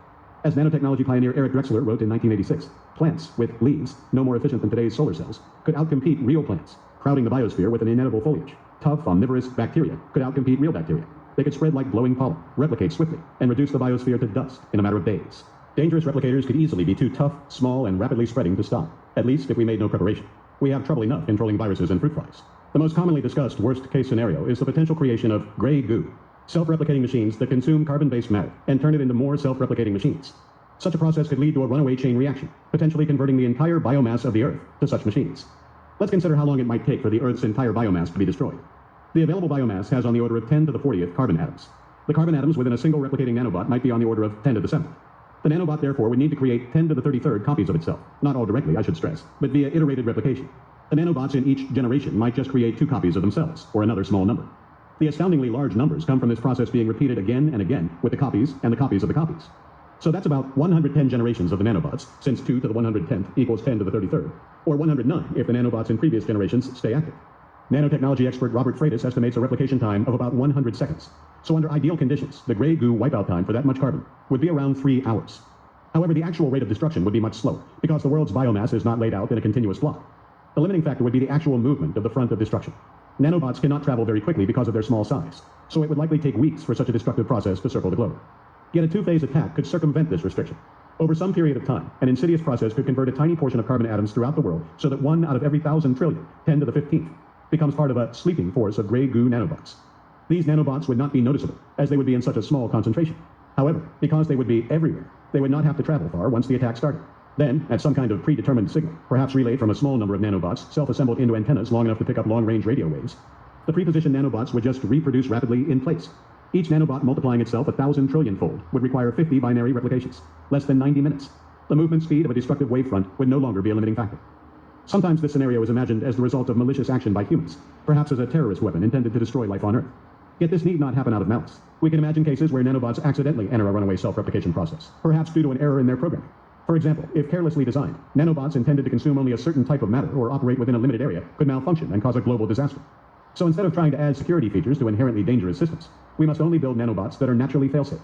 As nanotechnology pioneer Eric Drexler wrote in 1986, plants with leaves, no more efficient than today's solar cells, could outcompete real plants, crowding the biosphere with an inedible foliage. Tough, omnivorous bacteria could outcompete real bacteria. They could spread like blowing pollen, replicate swiftly, and reduce the biosphere to dust in a matter of days. Dangerous replicators could easily be too tough, small, and rapidly spreading to stop, at least if we made no preparation. We have trouble enough controlling viruses and fruit flies. The most commonly discussed worst-case scenario is the potential creation of gray goo, self-replicating machines that consume carbon-based matter and turn it into more self-replicating machines. Such a process could lead to a runaway chain reaction, potentially converting the entire biomass of the Earth to such machines. Let's consider how long it might take for the Earth's entire biomass to be destroyed. The available biomass has on the order of 10 to the 40th carbon atoms. The carbon atoms within a single replicating nanobot might be on the order of 10 to the 7th. The nanobot, therefore, would need to create 10 to the 33rd copies of itself, not all directly, I should stress, but via iterated replication. The nanobots in each generation might just create 2 copies of themselves, or another small number. The astoundingly large numbers come from this process being repeated again and again with the copies and the copies of the copies. So that's about 110 generations of the nanobots, since 2 to the 110th equals 10 to the 33rd, or 109 if the nanobots in previous generations stay active. Nanotechnology expert Robert Freitas estimates a replication time of about 100 seconds. So under ideal conditions, the gray goo wipeout time for that much carbon would be around 3 hours. However, the actual rate of destruction would be much slower, because the world's biomass is not laid out in a continuous block. The limiting factor would be the actual movement of the front of destruction. Nanobots cannot travel very quickly because of their small size, so it would likely take weeks for such a destructive process to circle the globe. Yet a 2-phase attack could circumvent this restriction. Over some period of time, an insidious process could convert a tiny portion of carbon atoms throughout the world so that 1 out of every 1,000 trillion, 10 to the 15th, becomes part of a sleeping force of gray goo nanobots. These nanobots would not be noticeable, as they would be in such a small concentration. However, because they would be everywhere, they would not have to travel far once the attack started. Then, at some kind of predetermined signal, perhaps relayed from a small number of nanobots self-assembled into antennas long enough to pick up long-range radio waves, the prepositioned nanobots would just reproduce rapidly in place. Each nanobot multiplying itself 1,000 trillion-fold would require 50 binary replications, less than 90 minutes. The movement speed of a destructive wavefront would no longer be a limiting factor. Sometimes this scenario is imagined as the result of malicious action by humans, perhaps as a terrorist weapon intended to destroy life on Earth. Yet this need not happen out of malice. We can imagine cases where nanobots accidentally enter a runaway self-replication process, perhaps due to an error in their programming. For example, if carelessly designed, nanobots intended to consume only a certain type of matter or operate within a limited area could malfunction and cause a global disaster. So instead of trying to add security features to inherently dangerous systems, we must only build nanobots that are naturally fail-safe.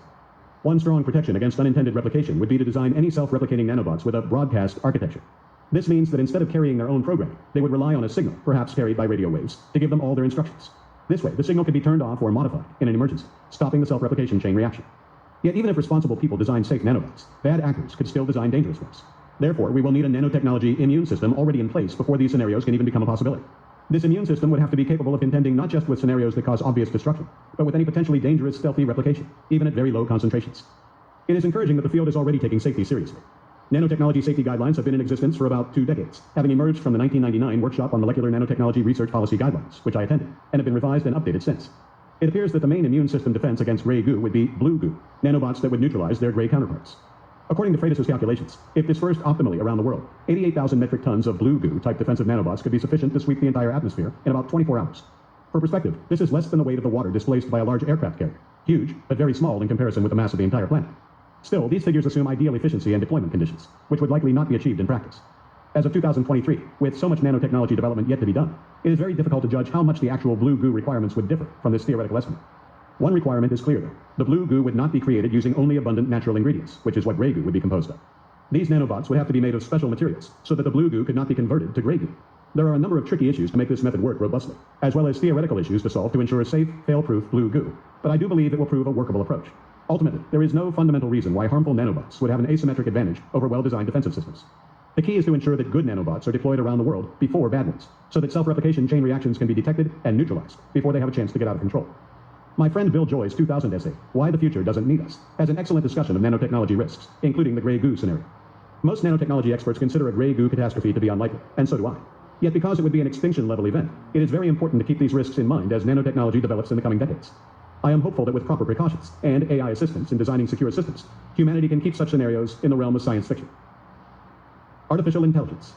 One strong protection against unintended replication would be to design any self-replicating nanobots with a broadcast architecture. This means that instead of carrying their own programming, they would rely on a signal, perhaps carried by radio waves, to give them all their instructions. This way, the signal could be turned off or modified in an emergency, stopping the self-replication chain reaction. Yet even if responsible people design safe nanobots, bad actors could still design dangerous ones. Therefore, we will need a nanotechnology immune system already in place before these scenarios can even become a possibility. This immune system would have to be capable of contending not just with scenarios that cause obvious destruction, but with any potentially dangerous stealthy replication, even at very low concentrations. It is encouraging that the field is already taking safety seriously. Nanotechnology safety guidelines have been in existence for about 2 decades, having emerged from the 1999 Workshop on Molecular Nanotechnology Research Policy Guidelines, which I attended, and have been revised and updated since. It appears that the main immune system defense against gray goo would be blue goo, nanobots that would neutralize their gray counterparts. According to Freitas' calculations, if dispersed optimally around the world, 88,000 metric tons of blue goo type defensive nanobots could be sufficient to sweep the entire atmosphere in about 24 hours. For perspective, this is less than the weight of the water displaced by a large aircraft carrier, huge, but very small in comparison with the mass of the entire planet. Still, these figures assume ideal efficiency and deployment conditions, which would likely not be achieved in practice. As of 2023, with so much nanotechnology development yet to be done, it is very difficult to judge how much the actual blue goo requirements would differ from this theoretical estimate. One requirement is clear, though. The blue goo would not be created using only abundant natural ingredients, which is what gray goo would be composed of. These nanobots would have to be made of special materials, so that the blue goo could not be converted to gray goo. There are a number of tricky issues to make this method work robustly, as well as theoretical issues to solve to ensure safe, fail-proof blue goo, but I do believe it will prove a workable approach. Ultimately, there is no fundamental reason why harmful nanobots would have an asymmetric advantage over well-designed defensive systems. The key is to ensure that good nanobots are deployed around the world before bad ones, so that self-replication chain reactions can be detected and neutralized before they have a chance to get out of control. My friend Bill Joy's 2000 essay, Why the Future Doesn't Need Us, has an excellent discussion of nanotechnology risks, including the gray goo scenario. Most nanotechnology experts consider a gray goo catastrophe to be unlikely, and so do I. Yet because it would be an extinction-level event, it is very important to keep these risks in mind as nanotechnology develops in the coming decades. I am hopeful that with proper precautions and AI assistance in designing secure systems, humanity can keep such scenarios in the realm of science fiction. Artificial intelligence.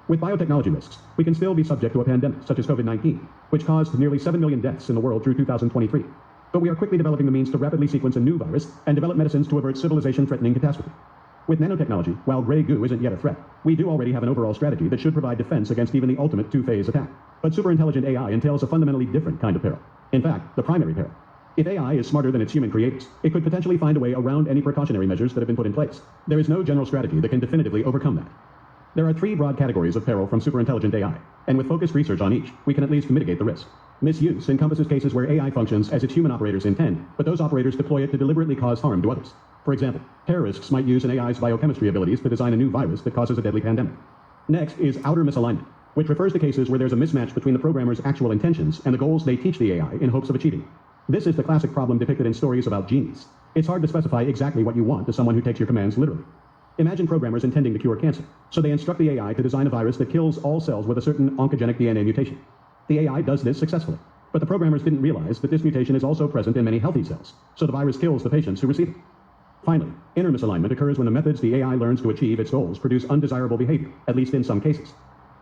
With biotechnology risks, we can still be subject to a pandemic such as COVID-19, which caused nearly 7 million deaths in the world through 2023. But we are quickly developing the means to rapidly sequence a new virus and develop medicines to avert civilization-threatening catastrophe. With nanotechnology, while gray goo isn't yet a threat, we do already have an overall strategy that should provide defense against even the ultimate two-phase attack. But superintelligent AI entails a fundamentally different kind of peril. In fact, the primary peril. If AI is smarter than its human creators, it could potentially find a way around any precautionary measures that have been put in place. There is no general strategy that can definitively overcome that. There are 3 broad categories of peril from superintelligent AI, and with focused research on each, we can at least mitigate the risk. Misuse encompasses cases where AI functions as its human operators intend, but those operators deploy it to deliberately cause harm to others. For example, terrorists might use an AI's biochemistry abilities to design a new virus that causes a deadly pandemic. Next is outer misalignment, which refers to cases where there's a mismatch between the programmer's actual intentions and the goals they teach the AI in hopes of achieving. This is the classic problem depicted in stories about genies. It's hard to specify exactly what you want to someone who takes your commands literally. Imagine programmers intending to cure cancer, so they instruct the AI to design a virus that kills all cells with a certain oncogenic DNA mutation. The AI does this successfully, but the programmers didn't realize that this mutation is also present in many healthy cells, so the virus kills the patients who receive it. Finally, inner misalignment occurs when the methods the AI learns to achieve its goals produce undesirable behavior, at least in some cases.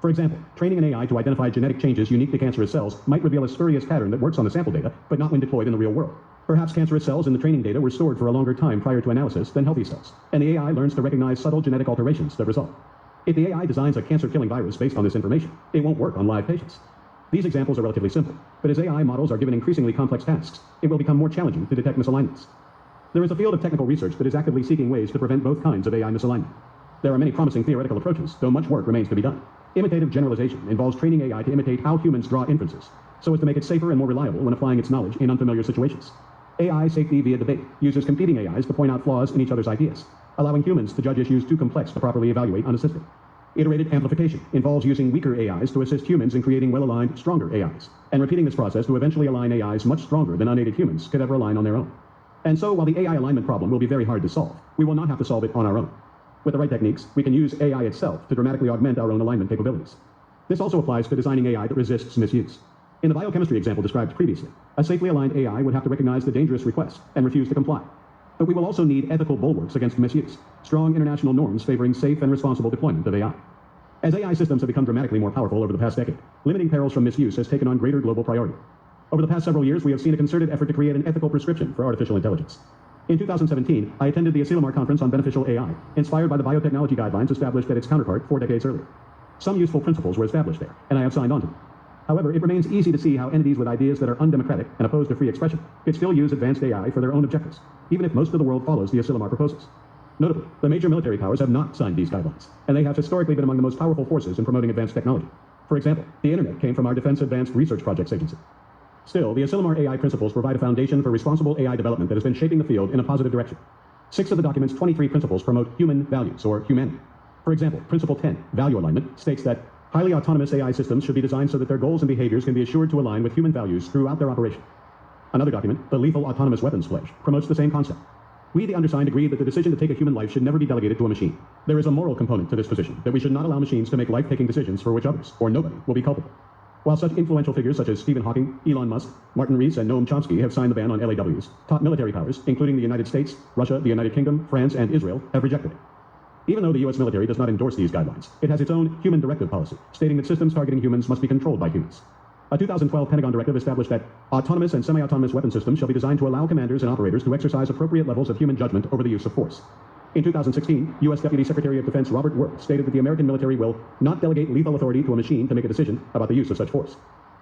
For example, training an AI to identify genetic changes unique to cancerous cells might reveal a spurious pattern that works on the sample data, but not when deployed in the real world. Perhaps cancerous cells in the training data were stored for a longer time prior to analysis than healthy cells, and the AI learns to recognize subtle genetic alterations that result. If the AI designs a cancer-killing virus based on this information, it won't work on live patients. These examples are relatively simple, but as AI models are given increasingly complex tasks, it will become more challenging to detect misalignments. There is a field of technical research that is actively seeking ways to prevent both kinds of AI misalignment. There are many promising theoretical approaches, though much work remains to be done. Imitative generalization involves training AI to imitate how humans draw inferences, so as to make it safer and more reliable when applying its knowledge in unfamiliar situations. AI safety via debate uses competing AIs to point out flaws in each other's ideas, allowing humans to judge issues too complex to properly evaluate unassisted. Iterated amplification involves using weaker AIs to assist humans in creating well-aligned, stronger AIs, and repeating this process to eventually align AIs much stronger than unaided humans could ever align on their own. And so, while the AI alignment problem will be very hard to solve, we will not have to solve it on our own. With the right techniques, we can use AI itself to dramatically augment our own alignment capabilities. This also applies to designing AI that resists misuse. In the biochemistry example described previously, a safely aligned AI would have to recognize the dangerous request and refuse to comply. But we will also need ethical bulwarks against misuse, strong international norms favoring safe and responsible deployment of AI. As AI systems have become dramatically more powerful over the past decade, limiting perils from misuse has taken on greater global priority. Over the past several years, we have seen a concerted effort to create an ethical prescription for artificial intelligence. In 2017, I attended the Asilomar Conference on Beneficial AI, inspired by the biotechnology guidelines established at its counterpart 4 decades earlier. Some useful principles were established there, and I have signed on to them. However, it remains easy to see how entities with ideas that are undemocratic and opposed to free expression could still use advanced AI for their own objectives, even if most of the world follows the Asilomar proposals. Notably, the major military powers have not signed these guidelines, and they have historically been among the most powerful forces in promoting advanced technology. For example, the Internet came from our Defense Advanced Research Projects Agency. Still, the Asilomar AI principles provide a foundation for responsible AI development that has been shaping the field in a positive direction. 6 of the document's 23 principles promote human values, or humanity. For example, Principle 10, Value Alignment, states that highly autonomous AI systems should be designed so that their goals and behaviors can be assured to align with human values throughout their operation. Another document, the Lethal Autonomous Weapons Pledge, promotes the same concept. We, the undersigned, agree that the decision to take a human life should never be delegated to a machine. There is a moral component to this position, that we should not allow machines to make life-taking decisions for which others, or nobody, will be culpable. While such influential figures such as Stephen Hawking, Elon Musk, Martin Rees, and Noam Chomsky have signed the ban on LAWs, top military powers, including the United States, Russia, the United Kingdom, France, and Israel, have rejected it. Even though the U.S. military does not endorse these guidelines, it has its own human directive policy, stating that systems targeting humans must be controlled by humans. A 2012 Pentagon directive established that autonomous and semi-autonomous weapon systems shall be designed to allow commanders and operators to exercise appropriate levels of human judgment over the use of force. In 2016, U.S. Deputy Secretary of Defense Robert Work stated that the American military will not delegate lethal authority to a machine to make a decision about the use of such force.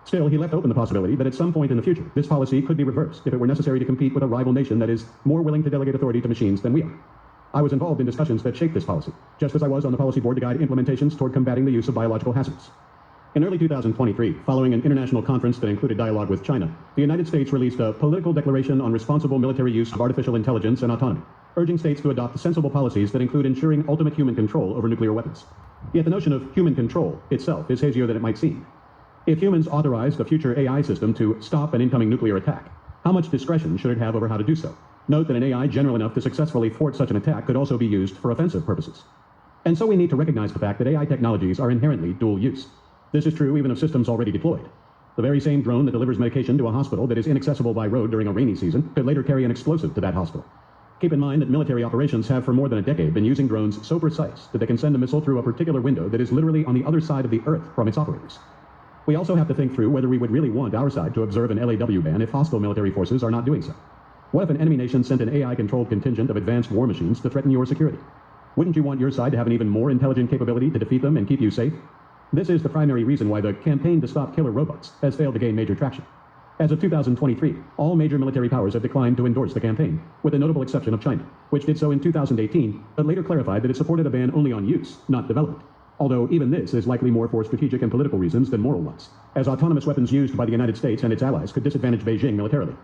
Still, he left open the possibility that at some point in the future, this policy could be reversed if it were necessary to compete with a rival nation that is more willing to delegate authority to machines than we are. I was involved in discussions that shaped this policy, just as I was on the policy board to guide implementations toward combating the use of biological hazards. In early 2023, following an international conference that included dialogue with China, the United States released a political declaration on responsible military use of artificial intelligence and autonomy, urging states to adopt sensible policies that include ensuring ultimate human control over nuclear weapons. Yet the notion of human control itself is hazier than it might seem. If humans authorized a future AI system to stop an incoming nuclear attack, how much discretion should it have over how to do so? Note that an AI general enough to successfully thwart such an attack could also be used for offensive purposes. And so we need to recognize the fact that AI technologies are inherently dual use. This is true even of systems already deployed. The very same drone that delivers medication to a hospital that is inaccessible by road during a rainy season could later carry an explosive to that hospital. Keep in mind that military operations have for more than a decade been using drones so precise that they can send a missile through a particular window that is literally on the other side of the Earth from its operators. We also have to think through whether we would really want our side to observe an LAW ban if hostile military forces are not doing so. What if an enemy nation sent an AI-controlled contingent of advanced war machines to threaten your security? Wouldn't you want your side to have an even more intelligent capability to defeat them and keep you safe? This is the primary reason why the campaign to stop killer robots has failed to gain major traction. As of 2023, all major military powers have declined to endorse the campaign, with the notable exception of China, which did so in 2018, but later clarified that it supported a ban only on use, not development. Although even this is likely more for strategic and political reasons than moral ones, as autonomous weapons used by the United States and its allies could disadvantage Beijing militarily.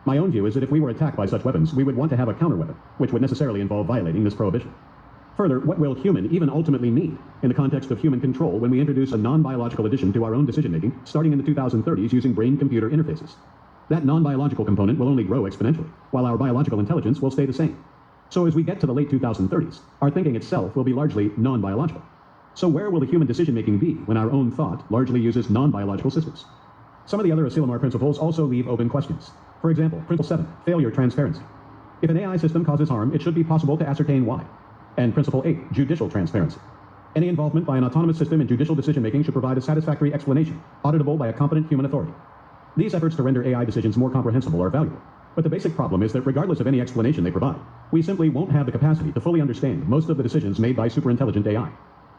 My own view is that if we were attacked by such weapons, we would want to have a counterweapon, which would necessarily involve violating this prohibition. Further, what will human even ultimately mean in the context of human control when we introduce a non-biological addition to our own decision-making, starting in the 2030s using brain-computer interfaces? That non-biological component will only grow exponentially, while our biological intelligence will stay the same. So as we get to the late 2030s, our thinking itself will be largely non-biological. So where will the human decision-making be when our own thought largely uses non-biological systems? Some of the other Asilomar principles also leave open questions. For example, Principle 7, failure transparency. If an AI system causes harm, it should be possible to ascertain why. And Principle 8, judicial transparency. Any involvement by an autonomous system in judicial decision-making should provide a satisfactory explanation, auditable by a competent human authority. These efforts to render AI decisions more comprehensible are valuable. But the basic problem is that regardless of any explanation they provide, we simply won't have the capacity to fully understand most of the decisions made by superintelligent AI.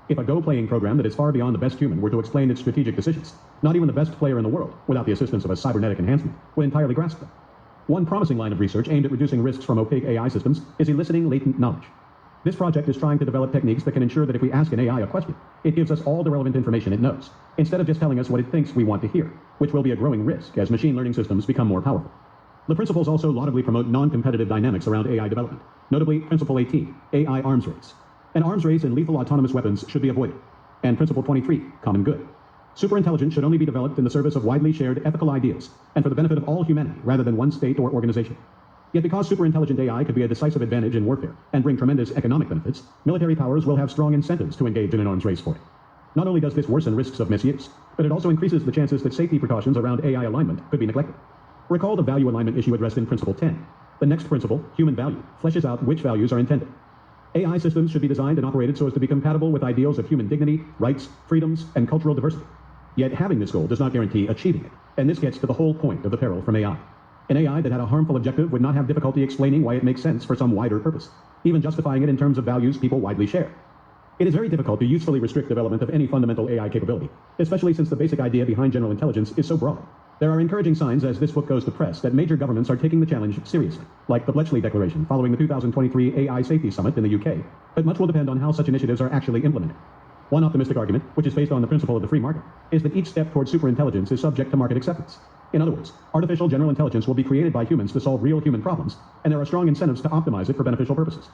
If a Go-playing program that is far beyond the best human were to explain its strategic decisions, not even the best player in the world, without the assistance of a cybernetic enhancement, would entirely grasp them. One promising line of research aimed at reducing risks from opaque AI systems is eliciting latent knowledge. This project is trying to develop techniques that can ensure that if we ask an AI a question, it gives us all the relevant information it knows, instead of just telling us what it thinks we want to hear, which will be a growing risk as machine learning systems become more powerful. The principles also laudably promote non-competitive dynamics around AI development, notably Principle 18, AI arms race. An arms race in lethal autonomous weapons should be avoided. And Principle 23, common good. Superintelligence should only be developed in the service of widely shared ethical ideals and for the benefit of all humanity rather than one state or organization. Yet because superintelligent AI could be a decisive advantage in warfare and bring tremendous economic benefits, military powers will have strong incentives to engage in an arms race for it. Not only does this worsen risks of misuse, but it also increases the chances that safety precautions around AI alignment could be neglected. Recall the value alignment issue addressed in Principle 10. The next principle, human value, fleshes out which values are intended. AI systems should be designed and operated so as to be compatible with ideals of human dignity, rights, freedoms, and cultural diversity. Yet having this goal does not guarantee achieving it, and this gets to the whole point of the peril from AI. An AI that had a harmful objective would not have difficulty explaining why it makes sense for some wider purpose, even justifying it in terms of values people widely share. It is very difficult to usefully restrict development of any fundamental AI capability, especially since the basic idea behind general intelligence is so broad. There are encouraging signs as this book goes to press that major governments are taking the challenge seriously, like the Bletchley Declaration following the 2023 AI Safety Summit in the UK, but much will depend on how such initiatives are actually implemented. One optimistic argument, which is based on the principle of the free market, is that each step towards superintelligence is subject to market acceptance. In other words, artificial general intelligence will be created by humans to solve real human problems, and there are strong incentives to optimize it for beneficial purposes.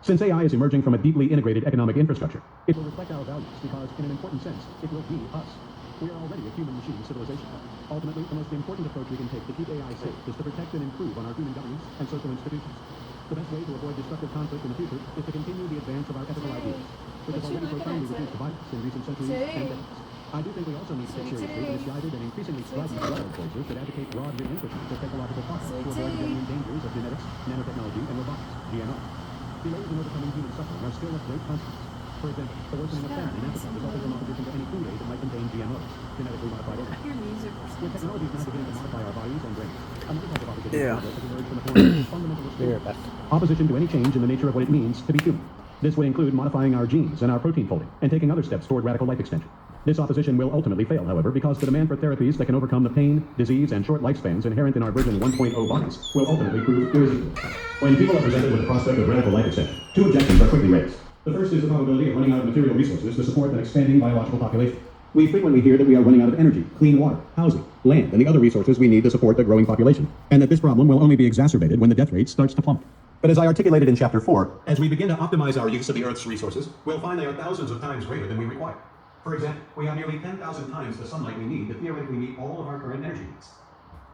Since AI is emerging from a deeply integrated economic infrastructure, it will reflect our values because, in an important sense, it will be us. We are already a human-machine civilization. Ultimately, the most important approach we can take to keep AI safe is to protect and improve on our human governance and social institutions. The best way to avoid destructive conflict in the future is to continue the advance of our ethical ideals, which have already profoundly reduced violence in recent centuries and decades. I do think we also need to take seriously the misguided and increasingly strident moral voices that advocate broad relinquishment of technological thought to avoid the genuine dangers of genetics, nanotechnology, and robotics, GMO. Delays in overcoming human suffering are still of great consequence. For example, the worsening of famine in Africa resulting from opposition to any food aid that might contain GMOs, genetically modified organisms. With technology now beginning to modify our bodies and brains, another type of opposition has emerged from the form of fundamentalist opposition to any change in the nature of what it means to be human. This would include modifying our genes and our protein folding and taking other steps toward radical life extension. This opposition will ultimately fail, however, because the demand for therapies that can overcome the pain, disease, and short lifespans inherent in our version 1.0 bodies will ultimately prove irresistible. When people are presented with the prospect of radical life extension, two objections are quickly raised. The first is the probability of running out of material resources to support an expanding biological population. We frequently hear that we are running out of energy, clean water, housing, land, and the other resources we need to support the growing population, and that this problem will only be exacerbated when the death rate starts to plummet. But as I articulated in Chapter 4, as we begin to optimize our use of the Earth's resources, we'll find they are thousands of times greater than we require. For example, we have nearly 10,000 times the sunlight we need to theoretically meet all of our current energy needs.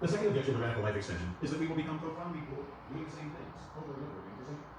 The second objection to radical life extension is that we will become profoundly poor, doing the same things over and over again for centuries.